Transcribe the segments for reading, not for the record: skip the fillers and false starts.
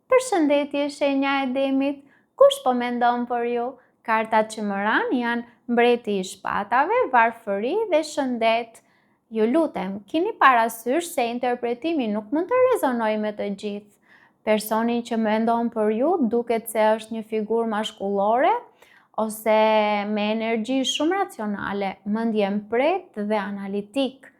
Përshëndetje shenja e demit, kush po mendon për ju? Kartat që më ranë janë mbreti i shpatave, varfëri dhe shëndet. Ju lutem, keni parasysh se interpretimi nuk mund të rezonojë me të gjithë. Personi që mendon për ju duket se është një figurë mashkullore ose me energji shumë racionale, mendje mpret dhe analitik,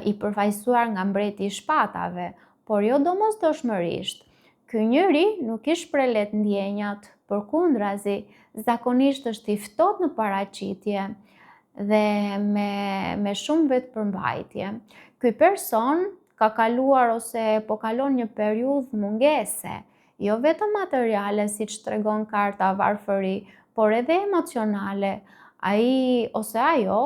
i përfaqësuar nga mbreti i shpatave, por jo domosdoshmërisht. Ky njeri nuk i shprelet ndjenjat, përkundrazi, zakonisht është i ftohtë në paraqitje dhe me shumë vetëpërmbajtje. Ky person ka kaluar ose po kalon një periudhë mungese, jo vetëm materiale siç tregon karta varfëri, por edhe emocionale. Ai ose ajo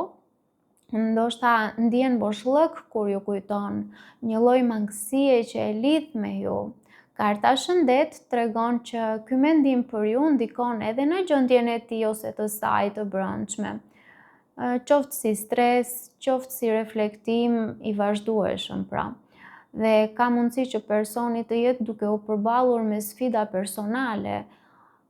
ndoshta ndjen boshllëk kur ju kujton, një lloj mangësie që e lidh me ju. Karta shëndet tregon që ky mendim për ju ndikon edhe në gjendjen e tij ose të saj të brendshme, qoftë si stres, qoftë si reflektim i vazhdueshëm pra. Dhe ka mundësi që personi të jetë duke u përballur me sfida personale,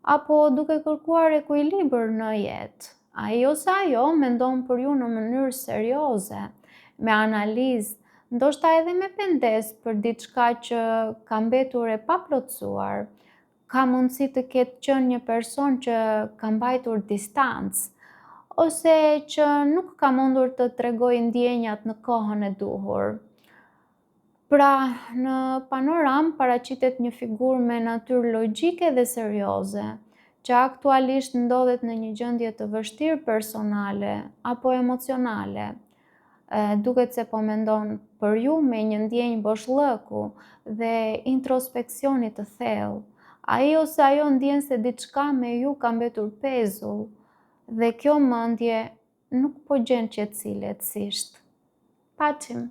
apo duke kërkuar ekuilibër në jetë. Ai ose ajo mendon për ju në mënyrë serioze, me analizë, ndoshta edhe me pengesë për diçka që ka mbetur e paplotësuar. Ka mundësi të ketë qenë një person që ka mbajtur distancë, ose që nuk ka mundur të tregojë ndjenjat në kohën e duhur. Pra, në panoramë paraqitet një figurë me natyrë logjike dhe serioze, që aktualisht ndodhet në një gjendje të vështirë personale apo emocionale. Duket se po mendon për ju me një ndjenjë boshllëku dhe introspeksioni të thellë. Ai ose ajo ndjen se diçka me ju ka mbetur pezull dhe kjo mendje nuk po gjen qetësi lehtësisht. Paçim.